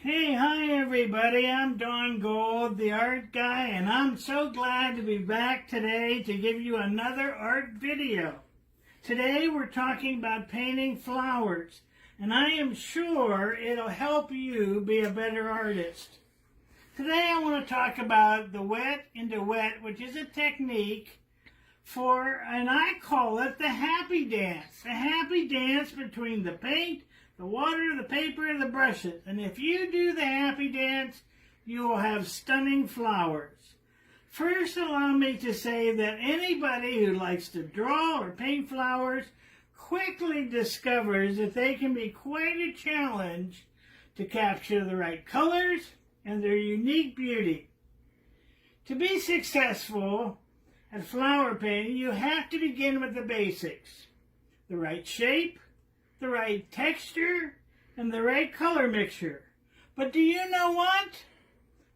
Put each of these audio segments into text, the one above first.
Hey, hi everybody, I'm Don Gold, the art guy, and I'm so glad to be back today to give you another art video. Today we're talking about painting flowers, and I am sure it'll help you be a better artist. Today I want to talk about the wet into wet, which is a technique and I call it the happy dance. The happy dance between the paint, the water, the paper, and the brushes. And if you do the happy dance, you will have stunning flowers. First, allow me to say that anybody who likes to draw or paint flowers quickly discovers that they can be quite a challenge to capture the right colors and their unique beauty. To be successful at flower painting, you have to begin with the basics: the right shape, the right texture, and the right color mixture. But do you know what?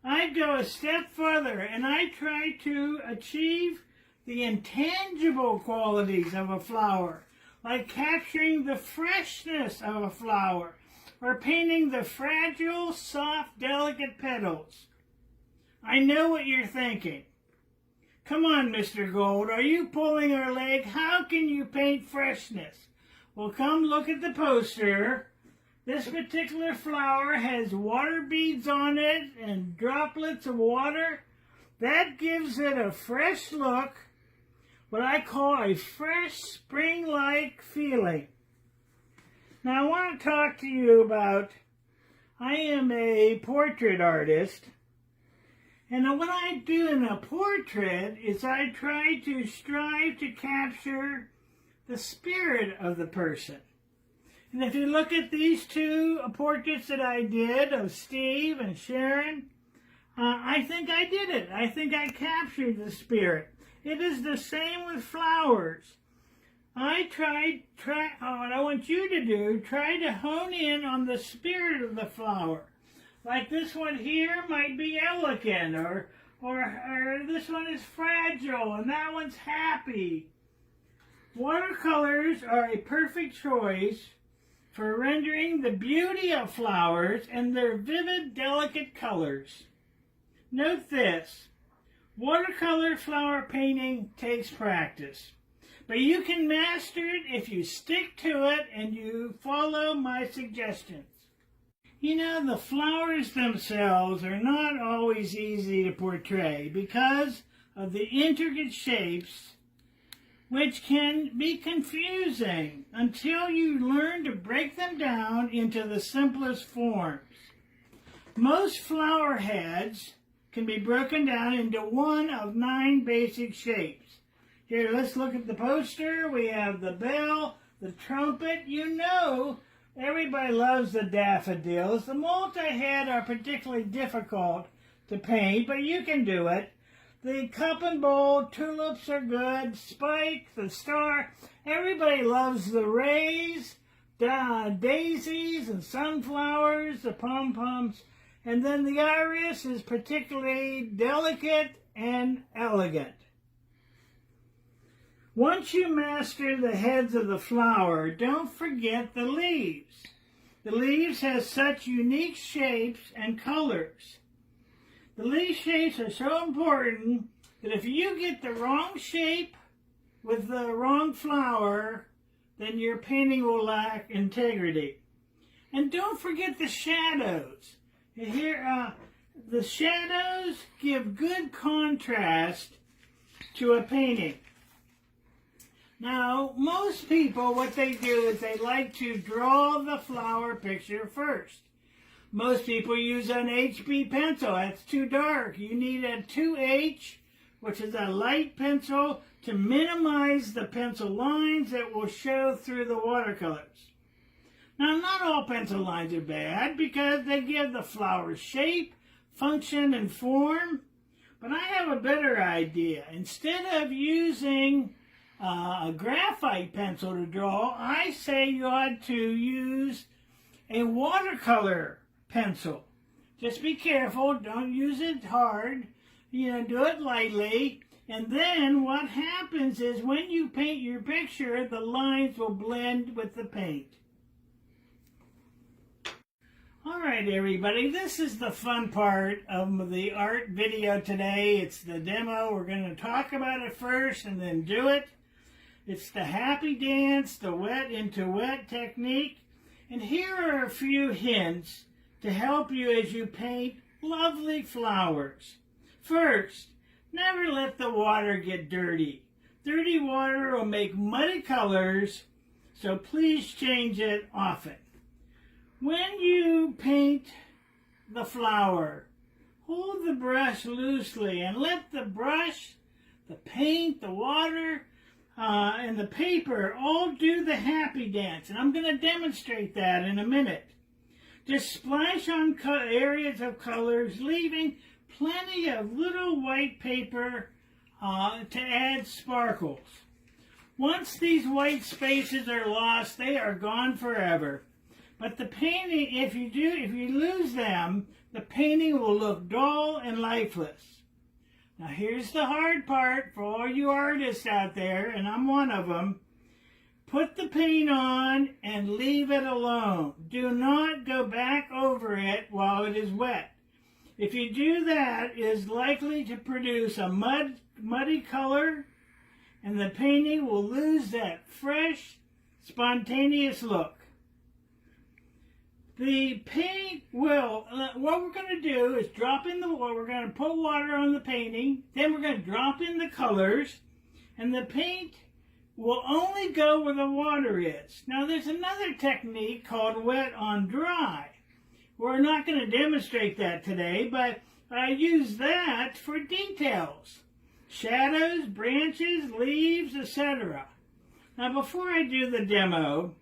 I go a step further and I try to achieve the intangible qualities of a flower, like capturing the freshness of a flower or painting the fragile, soft, delicate petals. I know what you're thinking. Come on, Mr. Gold, are you pulling our leg? How can you paint freshness? Well, come look at the poster. This particular flower has water beads on it and droplets of water. That gives it a fresh look, what I call a fresh spring-like feeling. Now, I want to talk to you about, I am a portrait artist. And what I do in a portrait is I try to strive to capture the spirit of the person. And if you look at these two portraits that I did of Steve and Sharon, I think I did it. I think I captured the spirit. It is the same with flowers. What I want you to do, try to hone in on the spirit of the flower. Like this one here might be elegant, or this one is fragile, and that one's happy. Watercolors are a perfect choice for rendering the beauty of flowers and their vivid, delicate colors. Note this: watercolor flower painting takes practice, but you can master it if you stick to it and you follow my suggestions. You know, the flowers themselves are not always easy to portray because of the intricate shapes, which can be confusing until you learn to break them down into the simplest forms. Most flower heads can be broken down into one of 9 basic shapes. Here, let's look at the poster. We have the bell, the trumpet. You know, everybody loves the daffodils. The multi-head are particularly difficult to paint, but you can do it. The cup and bowl, tulips are good, spike, the star. Everybody loves the rays, daisies and sunflowers, the pom-poms. And then the iris is particularly delicate and elegant. Once you master the heads of the flower, don't forget the leaves. The leaves have such unique shapes and colors. The leaf shapes are so important that if you get the wrong shape with the wrong flower, then your painting will lack integrity. And don't forget the shadows. Here, the shadows give good contrast to a painting. Now, most people, what they do is they like to draw the flower picture first. Most people use an HB pencil. That's too dark. You need a 2H, which is a light pencil, to minimize the pencil lines that will show through the watercolors. Now, not all pencil lines are bad because they give the flower shape, function, and form. But I have a better idea. Instead of using a graphite pencil to draw, I say you ought to use a watercolor pencil. Just be careful, don't use it hard, do it lightly, and then what happens is when you paint your picture, the lines will blend with the paint. All right, right, everybody, this is the fun part of the art video today. It's the demo. We're going to talk about it first and then do it. It's the happy dance, the wet into wet technique. And here are a few hints to help you as you paint lovely flowers. First, never let the water get dirty. Dirty water will make muddy colors, so please change it often. When you paint the flower, hold the brush loosely and let the brush, the paint, the water, and the paper all do the happy dance. And I'm going to demonstrate that in a minute. Just splash on areas of colors, leaving plenty of little white paper to add sparkles. Once these white spaces are lost, they are gone forever. But the painting, if you lose them, the painting will look dull and lifeless. Now here's the hard part for all you artists out there, and I'm one of them. Put the paint on and leave it alone. Do not go back over it while it is wet. If you do that, it is likely to produce a muddy color, and the painting will lose that fresh, spontaneous look. The paint will, what we're going to do is drop in the water. We're going to put water on the painting, then we're going to drop in the colors, and the paint will only go where the water is. Now there's another technique called wet on dry. We're not going to demonstrate that today, but I use that for details. Shadows, branches, leaves, etc. Now before I do the demo,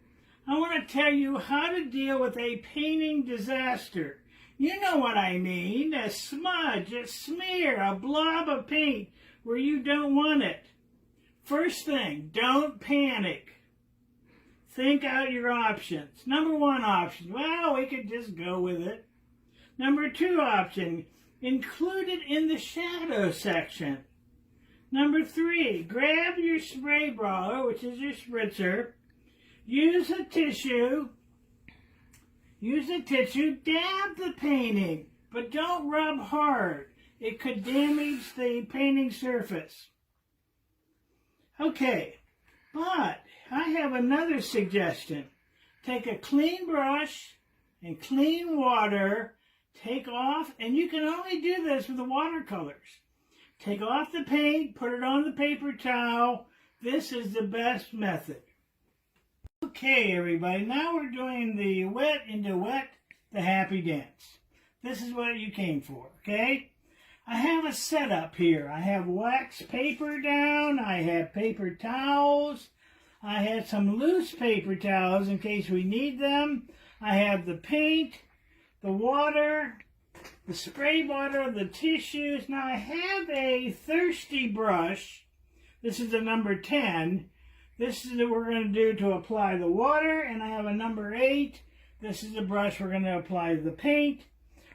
I want to tell you how to deal with a painting disaster. You know what I mean, a smudge, a smear, a blob of paint where you don't want it. First thing, don't panic. Think out your options. Number one option, well, we could just go with it. Number two option, include it in the shadow section. Number three, grab your spray bottle, which is your spritzer. Use a tissue, dab the painting, but don't rub hard. It could damage the painting surface. Okay, but I have another suggestion. Take a clean brush and clean water, take off, and you can only do this with the watercolors. Take off the paint, put it on the paper towel. This is the best method. Okay, everybody, now we're doing the wet into wet, the happy dance. This is what you came for, okay? I have a setup here. I have wax paper down, I have paper towels, I have some loose paper towels in case we need them. I have the paint, the water, the spray bottle, the tissues. Now I have a thirsty brush. This is a number 10. This is what we're going to do to apply the water, and I have a number 8. This is the brush we're going to apply the paint.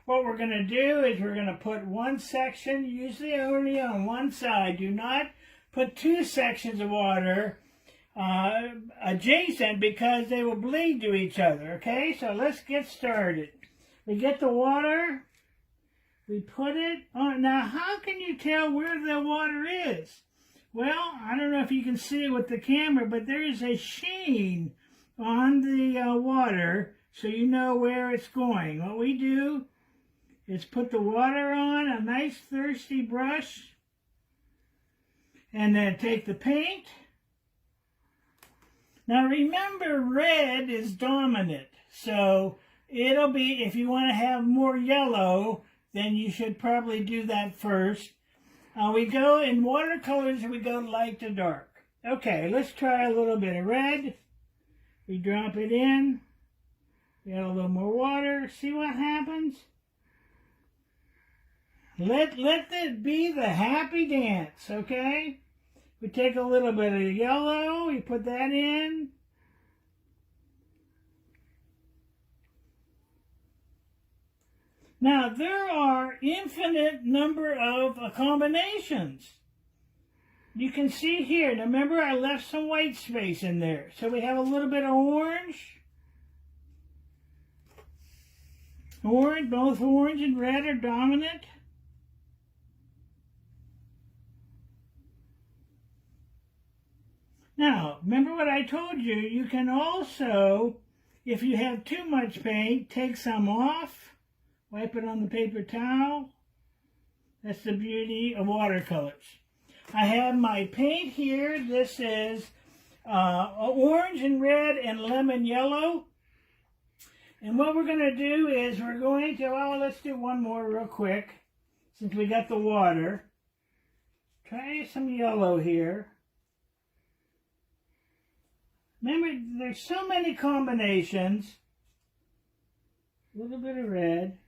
What we're going to do is we're going to put one section, usually only on one side. Do not put two sections of water adjacent because they will bleed to each other, okay? So let's get started. We get the water, we put it on. Now, how can you tell where the water is? Well, I don't know if you can see it with the camera, but there is a sheen on the water, so you know where it's going. What we do is put the water on a nice thirsty brush, and then take the paint. Now remember, red is dominant, so it'll be, if you want to have more yellow, then you should probably do that first. We go in watercolors, we go light to dark. Okay, let's try a little bit of red. We drop it in. We add a little more water. See what happens? Let it be the happy dance, okay? We take a little bit of yellow, we put that in. Now, there are infinite number of combinations. You can see here, now remember I left some white space in there. So we have a little bit of orange. Orange, both orange and red are dominant. Now, remember what I told you, you can also, if you have too much paint, take some off, wipe it on the paper towel. That's the beauty of watercolors. I have my paint here. This is orange and red and lemon yellow. And what we're going to do is we're going to, well, let's do one more real quick, since we got the water. Try some yellow here. Remember, there's so many combinations. A little bit of red.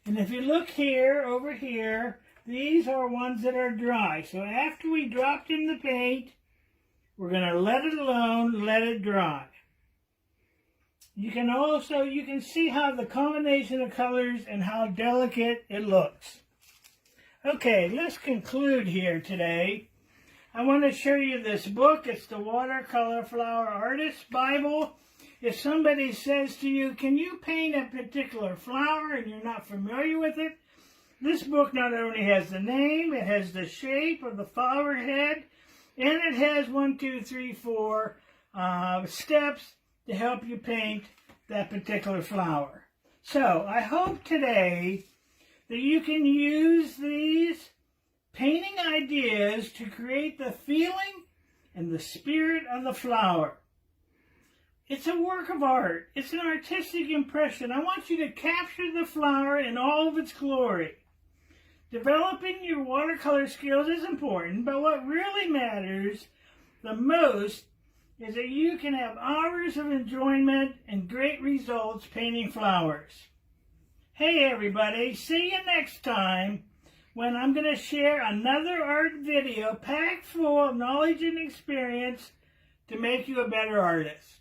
And if you look here, over here, these are ones that are dry. So after we dropped in the paint, we're going to let it alone, let it dry. You can see how the combination of colors and how delicate it looks. Okay, let's conclude here today. I want to show you this book. It's the Watercolor Flower Artist Bible. If somebody says to you, can you paint a particular flower and you're not familiar with it, this book not only has the name, it has the shape of the flower head, and it has 1, 2, 3, 4 steps to help you paint that particular flower. So I hope today that you can use these painting ideas to create the feeling and the spirit of the flower. It's a work of art. It's an artistic impression. I want you to capture the flower in all of its glory. Developing your watercolor skills is important, but what really matters the most is that you can have hours of enjoyment and great results painting flowers. Hey everybody, see you next time when I'm going to share another art video packed full of knowledge and experience to make you a better artist.